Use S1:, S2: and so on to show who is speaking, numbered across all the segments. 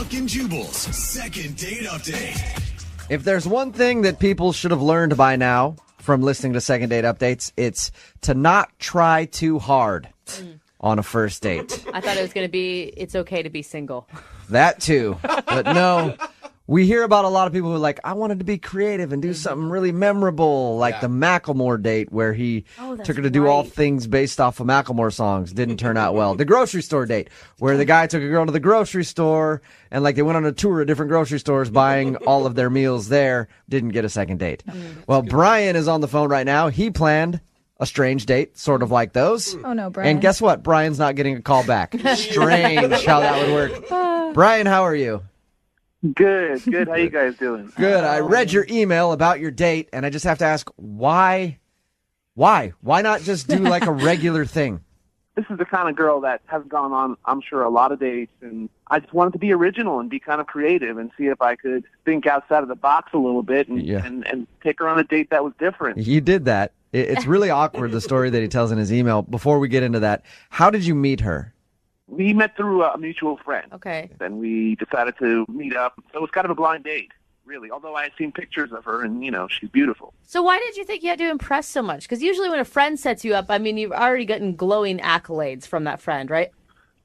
S1: Brooke and Jubal's second date update.
S2: If there's one thing that people should have learned by now from listening to second date updates, it's to not try too hard on a first date.
S3: I thought it was going to be, it's okay to be single.
S2: That too. But no, we hear about a lot of people who are like, I wanted to be creative and do something really memorable, like the Macklemore date where he took her to do all things based off of Macklemore songs. Didn't turn out well. The grocery store date where the guy took a girl to the grocery store and like they went on a tour of different grocery stores buying all of their meals there. Didn't get a second date. Well, Brian is on the phone right now. He planned a strange date, sort of like those.
S4: Oh, no, Brian.
S2: And guess what? Brian's not getting a call back. Strange how that would work. Brian, how are you?
S5: Good. How you guys doing?
S2: Good. I read your email about your date, and I just have to ask, why? Why not just do like a regular thing?
S5: This is the kind of girl that has gone on, I'm sure, a lot of dates, and I just wanted to be original and be kind of creative and see if I could think outside of the box a little bit and take her on a date that was different.
S2: You did that. It's really awkward, the story that he tells in his email. Before we get into that, how did you meet her?
S5: We met through a mutual friend.
S3: Okay.
S5: Then we decided to meet up. So it was kind of a blind date, really, although I had seen pictures of her, and, she's beautiful.
S3: So why did you think you had to impress so much? Because usually when a friend sets you up, I mean, you've already gotten glowing accolades from that friend, right?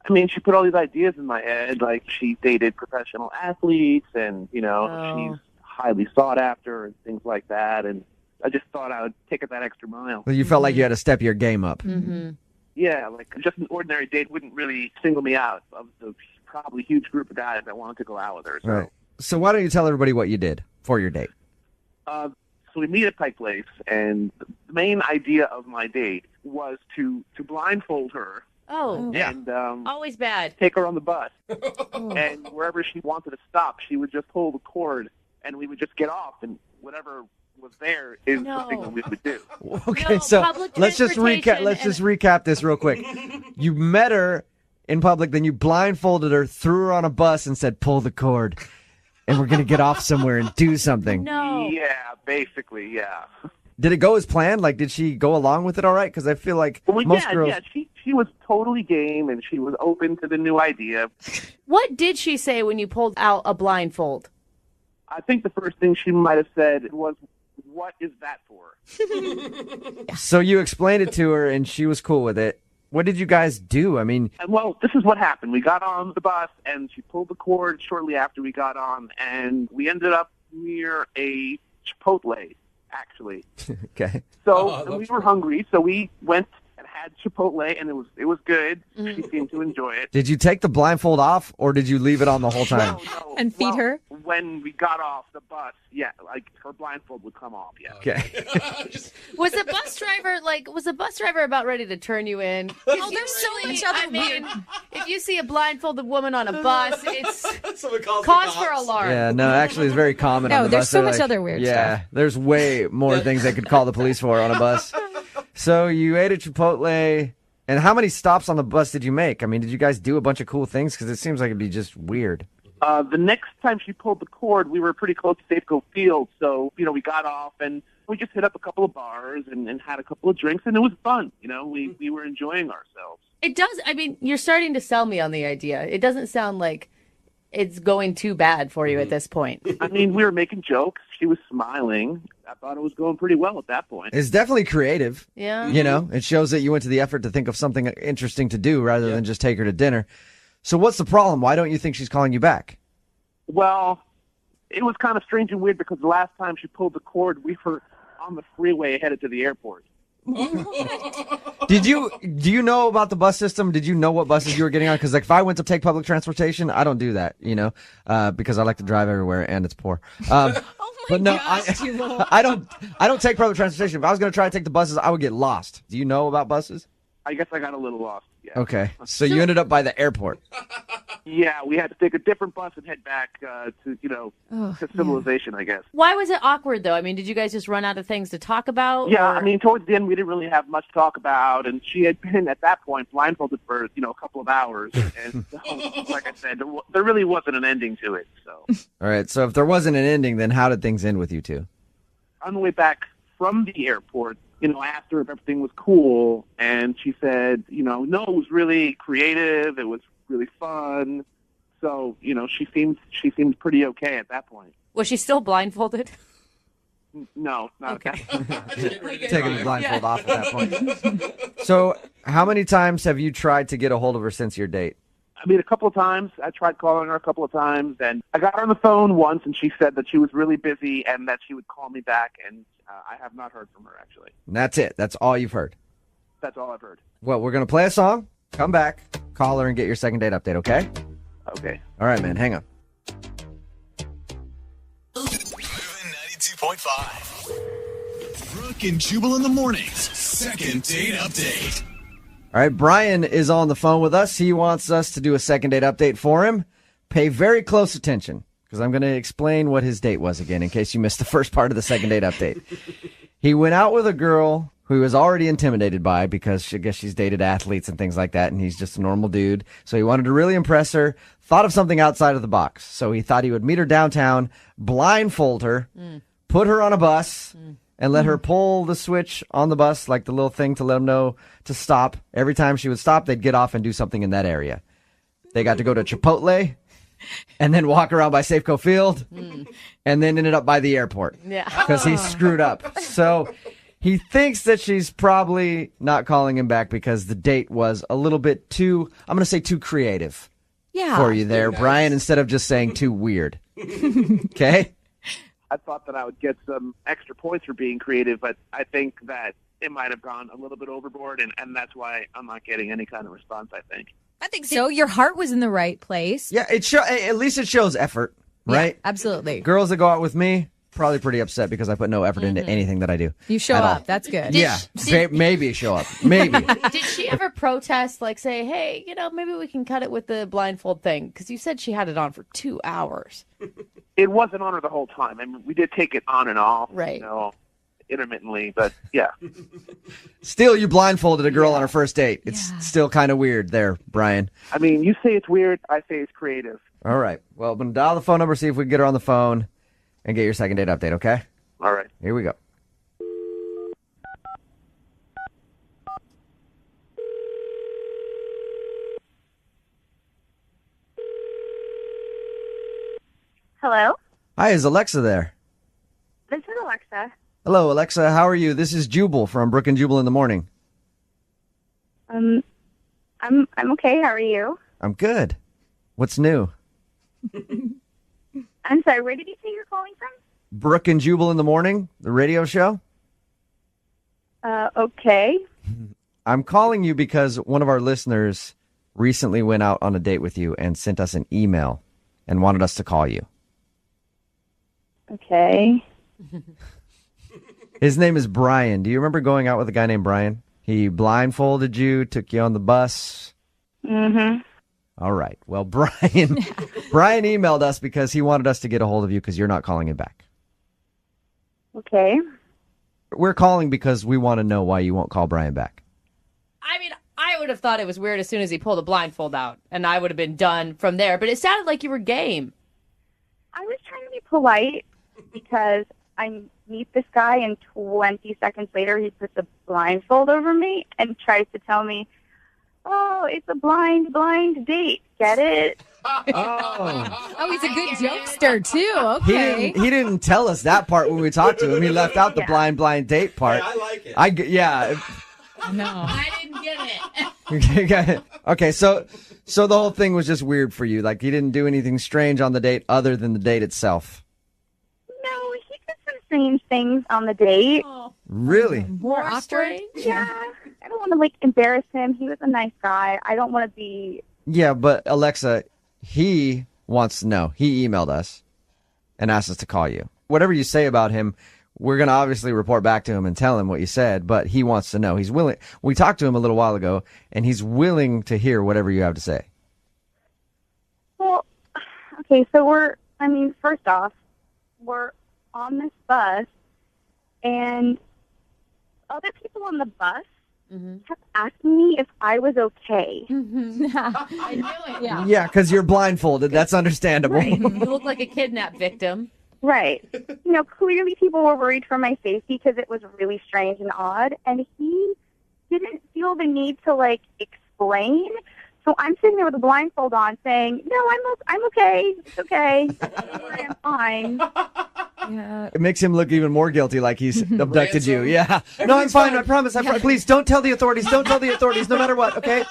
S5: I mean, she put all these ideas in my head, like she dated professional athletes and, she's highly sought after and things like that. And I just thought I would take it that extra mile.
S2: Well, you felt like you had to step your game up.
S3: Mm-hmm.
S5: Yeah, like just an ordinary date wouldn't really single me out of the probably huge group of guys that wanted to go out with her. So,
S2: Right. So why don't you tell everybody what you did for your date?
S5: So we meet at Pike Place, and the main idea of my date was to blindfold her.
S3: Oh,
S5: And
S3: always bad.
S5: take her on the bus. And wherever she wanted to stop, she would just pull the cord, and we would just get off, and whatever was there is the thing that we would do.
S2: Okay,
S3: No,
S2: so
S3: public
S2: let's just
S3: transportation
S2: recap this real quick. You met her in public, then you blindfolded her, threw her on a bus, and said, "Pull the cord, and we're gonna get off somewhere and do something."
S3: No.
S5: Yeah, basically, yeah.
S2: Did it go as planned? Like, did she go along with it all right? Because I feel like most girls.
S5: Yeah, she was totally game, and she was open to the new idea.
S3: What did she say when you pulled out a blindfold?
S5: I think the first thing she might have said was, "What is that for?"
S2: So you explained it to her, and she was cool with it. What did you guys do? I mean,
S5: Well, this is what happened. We got on the bus, and she pulled the cord shortly after we got on, and we ended up near a Chipotle, actually.
S2: okay.
S5: So and we were hungry, so we went and had Chipotle, and it was good. She seemed to enjoy it.
S2: Did you take the blindfold off, or did you leave it on the whole time?
S5: No.
S4: And feed her?
S5: When we got off the bus, yeah, like her blindfold would come off, yeah.
S2: Okay.
S3: Was the bus driver about ready to turn you in?
S4: Oh, there's so much other weird.
S3: If you see a blindfolded woman on a bus, it's
S6: Someone calls
S3: cause
S6: the
S3: for
S6: cops.
S3: alarm.
S2: Yeah, no, actually, it's very common on
S4: No,
S2: the
S4: there's
S2: bus.
S4: so
S2: They're
S4: much
S2: like,
S4: other weird
S2: Yeah, there's way more things they could call the police for on a bus. So you ate at Chipotle, and how many stops on the bus did you make? I mean, did you guys do a bunch of cool things? Because it seems like it'd be just weird.
S5: The next time she pulled the cord, we were pretty close to Safeco Field, so, we got off, and we just hit up a couple of bars and had a couple of drinks, and it was fun. We were enjoying ourselves.
S3: It does. I mean, you're starting to sell me on the idea. It doesn't sound like it's going too bad for you at this point.
S5: I mean, we were making jokes. She was smiling. I thought it was going pretty well at that point.
S2: It's definitely creative.
S3: Yeah.
S2: It shows that you went to the effort to think of something interesting to do rather than just take her to dinner. So what's the problem? Why don't you think she's calling you back?
S5: Well, it was kind of strange and weird because the last time she pulled the cord, we were on the freeway headed to the airport.
S2: Do you know about the bus system? Did you know what buses you were getting on? Because if I went to take public transportation, I don't do that, because I like to drive everywhere and it's poor. But no, I don't take public transportation. If I was going to try to take the buses, I would get lost. Do you know about buses?
S5: I guess I got a little lost. Yeah.
S2: Okay, so you ended up by the airport.
S5: Yeah, we had to take a different bus and head back to civilization, I guess.
S3: Why was it awkward, though? I mean, did you guys just run out of things to talk about?
S5: Yeah,
S3: or-
S5: I mean, towards the end, we didn't really have much to talk about, and she had been, at that point, blindfolded for, a couple of hours. And so, like I said, there really wasn't an ending to it. So,
S2: All right, so if there wasn't an ending, then how did things end with you two?
S5: on the way back from the airport, I asked her if everything was cool, and she said, no, it was really creative. It was really fun. So, she seemed pretty okay at that point.
S3: Was she still blindfolded?
S5: No, not
S3: okay.
S2: Taking the blindfold off at that point. So, how many times have you tried to get a hold of her since your date?
S5: I mean, a couple of times. I tried calling her a couple of times, and I got her on the phone once, and she said that she was really busy and that she would call me back, and I have not heard from her, actually.
S2: And that's it. That's all you've heard.
S5: That's all I've heard.
S2: Well, we're going to play a song, come back, call her, and get your second date update, okay?
S5: Okay.
S2: All right, man. Hang on.
S1: 92.5. Brooke and Jubal in the mornings. Second date update.
S2: All right, Brian is on the phone with us. He wants us to do a second date update for him. Pay very close attention, because I'm going to explain what his date was again, in case you missed the first part of the second date update. He went out with a girl who he was already intimidated by, because I guess she's dated athletes and things like that, and he's just a normal dude. So he wanted to really impress her, thought of something outside of the box. So he thought he would meet her downtown, blindfold her, put her on a bus, and let her pull the switch on the bus, like the little thing to let them know to stop. Every time she would stop, they'd get off and do something in that area. They got to go to Chipotle and then walk around by Safeco Field and then ended up by the airport.
S3: Yeah.
S2: Because he screwed up. So he thinks that she's probably not calling him back because the date was a little bit too, I'm going to say too creative for you there, Brian, instead of just saying too weird. Okay?
S5: I thought that I would get some extra points for being creative, but I think that it might have gone a little bit overboard, and that's why I'm not getting any kind of response, I think.
S4: I think so. Your heart was in the right place.
S2: Yeah, at least it shows effort, right?
S4: Yeah, absolutely.
S2: Girls that go out with me, probably pretty upset because I put no effort into anything that I do.
S4: You show up. That's good.
S2: Maybe show up. Maybe.
S3: Did she ever protest, like say, hey, maybe we can cut it with the blindfold thing? Because you said she had it on for 2 hours.
S5: It wasn't on her the whole time. I mean, we did take it on and off,
S3: right?
S5: Intermittently, but yeah.
S2: Still, you blindfolded a girl on her first date. It's still kind of weird there, Brian.
S5: I mean, you say it's weird, I say it's creative.
S2: All right. Well, I'm going to dial the phone number, see if we can get her on the phone and get your second date update, okay?
S5: All right.
S2: Here we go.
S6: Hello?
S2: Hi, is Alexa there?
S6: This is Alexa.
S2: Hello, Alexa. How are you? This is Jubal from Brooke and Jubal in the Morning.
S6: I'm okay. How are you?
S2: I'm good. What's new?
S6: I'm sorry, where did you say you're calling from?
S2: Brooke and Jubal in the Morning, the radio show.
S6: Okay.
S2: I'm calling you because one of our listeners recently went out on a date with you and sent us an email and wanted us to call you.
S6: Okay.
S2: His name is Brian. Do you remember going out with a guy named Brian? He blindfolded you, took you on the bus.
S6: Mm-hmm.
S2: All right. Well, Brian emailed us because he wanted us to get a hold of you because you're not calling him back.
S6: Okay.
S2: We're calling because we want to know why you won't call Brian back.
S3: I mean, I would have thought it was weird as soon as he pulled the blindfold out, and I would have been done from there. But it sounded like you were game.
S6: I was trying to be polite because I meet this guy, and 20 seconds later he puts a blindfold over me and tries to tell me, oh, it's a blind date. Get it?
S4: Oh, he's a good jokester, too. Okay.
S2: He didn't tell us that part when we talked to him. He left out the blind date part.
S7: Hey, I like it.
S4: No.
S3: I didn't get it.
S2: Okay, so the whole thing was just weird for you. Like, he didn't do anything strange on the date other than the date itself.
S6: No, he did some strange things on the date.
S3: Oh,
S2: Really?
S3: more awkward.
S6: Yeah. I don't want to, embarrass him. He was a nice guy. I don't want to be...
S2: Yeah, but Alexa, he wants to know. He emailed us and asked us to call you. Whatever you say about him, we're going to obviously report back to him and tell him what you said, but he wants to know. He's willing. We talked to him a little while ago, and he's willing to hear whatever you have to say.
S6: Well, okay, so first off, we're on this bus, and other people on the bus kept asking me if I was okay.
S3: I knew it. Yeah.
S2: Yeah, because you're blindfolded. That's understandable.
S6: Right.
S3: You look like a kidnapped victim.
S6: Right. Clearly people were worried for my safety because it was really strange and odd, and he didn't feel the need to, explain. So I'm sitting there with a blindfold on saying, no, I'm okay. It's okay. I'm fine.
S4: Yeah.
S2: It makes him look even more guilty, like he's abducted you. Yeah. No, I'm fine. I promise. Please don't tell the authorities. Don't tell the authorities, no matter what, okay?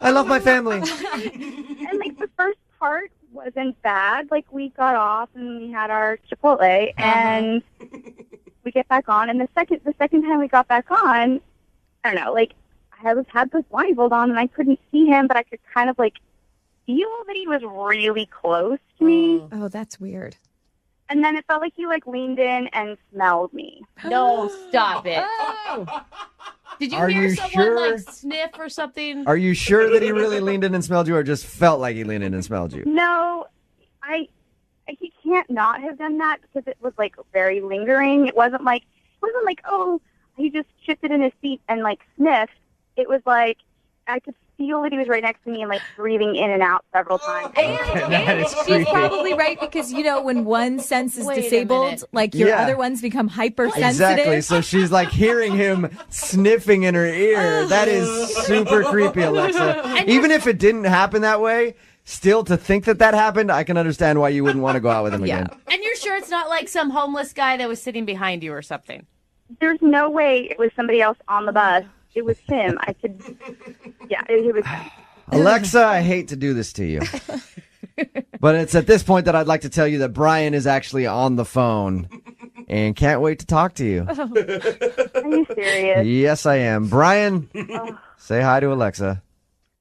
S2: I love my family.
S6: And, like, the first part wasn't bad. Like, we got off and we had our Chipotle, and we get back on. And the second time we got back on, I don't know, like, I had this blindfold on and I couldn't see him, but I could kind of, like, feel that he was really close to me.
S4: Oh, that's weird.
S6: And then it felt like he, like, leaned in and smelled me.
S3: No, stop it.
S4: Oh.
S3: Did you
S2: Are
S3: hear
S2: you
S3: someone
S2: sure?
S3: like sniff or something?
S2: Are you sure that he really leaned in and smelled you, or just felt like he leaned in and smelled you?
S6: No, he can't not have done that because it was, like, very lingering. It wasn't like, oh, he just shifted in his seat and, like, sniffed. It was like I could feel that he was right next to me and, like, breathing in and out several times.
S4: And she's probably right because, when one sense is disabled, like your other ones become hypersensitive.
S2: Exactly. So she's like hearing him sniffing in her ear. That is super creepy, Alexa. Even if it didn't happen that way, still to think that happened, I can understand why you wouldn't want to go out with him again.
S3: And you're sure it's not like some homeless guy that was sitting behind you or something?
S6: There's no way it was somebody else on the bus. It was him. I could, it was.
S2: Alexa, I hate to do this to you. But it's at this point that I'd like to tell you that Brian is actually on the phone and can't wait to talk to you.
S6: Are you serious?
S2: Yes, I am. Brian, say hi to Alexa.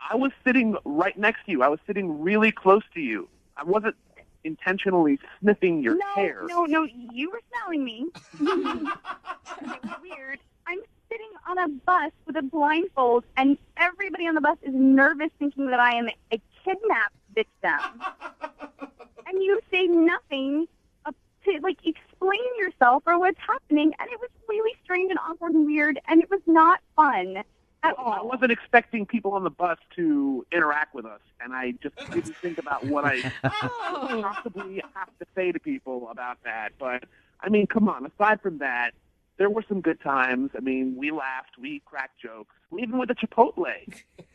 S5: I was sitting right next to you. I was sitting really close to you. I wasn't intentionally sniffing your hair.
S6: No, you were smelling me. It was weird. I'm sitting on a bus with a blindfold, and everybody on the bus is nervous, thinking that I am a kidnapped victim. And you say nothing to, like, explain yourself or what's happening, and it was really strange and awkward and weird, and it was not fun at all.
S5: I wasn't expecting people on the bus to interact with us, and I just didn't think about what I possibly have to say to people about that. But, I mean, come on, aside from that, there were some good times. I mean, we laughed, we cracked jokes, even with the Chipotle.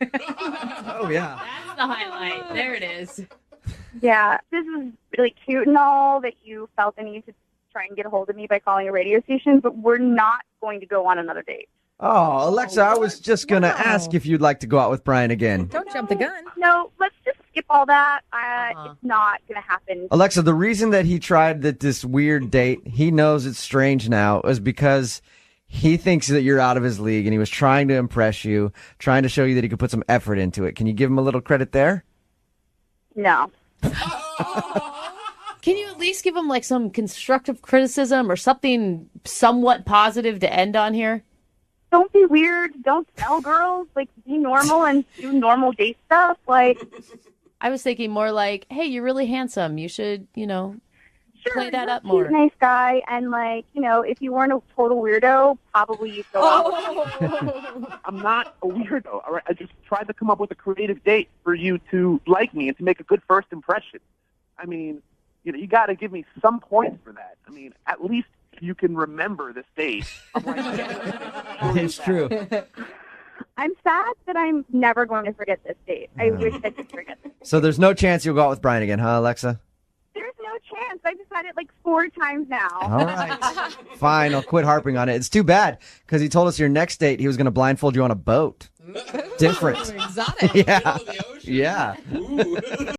S2: Oh, yeah.
S3: That's the highlight. There it is.
S6: Yeah, this is really cute and all that you felt the need to try and get a hold of me by calling a radio station, but we're not going to go on another date.
S2: Oh, Alexa, I was just going to ask if you'd like to go out with Brian again.
S4: Don't jump the gun.
S6: No, let's just skip all that. It's not going to happen.
S2: Alexa, the reason that he tried this weird date, he knows it's strange now, is because he thinks that you're out of his league and he was trying to impress you, trying to show you that he could put some effort into it. Can you give him a little credit there?
S6: No.
S3: Can you at least give him like some constructive criticism or something somewhat positive to end on here?
S6: Don't be weird. Don't tell girls. Like, be normal and do normal date stuff. Like,
S3: I was thinking more like, hey, you're really handsome. You should, play that up more.
S6: He's a nice guy, and, like, if you weren't a total weirdo, probably you'd go out.
S5: I'm not a weirdo. All right? I just tried to come up with a creative date for you to like me and to make a good first impression. I mean, you got to give me some points for that. I mean, at least you can remember this date. I'm like,
S2: It's true.
S6: I'm sad that I'm never going to forget this date. I wish I could forget this.
S2: So there's no chance you'll go out with Brian again, huh, Alexa?
S6: There's no chance. I've had it like 4 times now.
S2: All right. Fine, I'll quit harping on it. It's too bad, because he told us your next date he was going to blindfold you on a boat. Different.
S4: Exotic.
S2: Yeah. Yeah.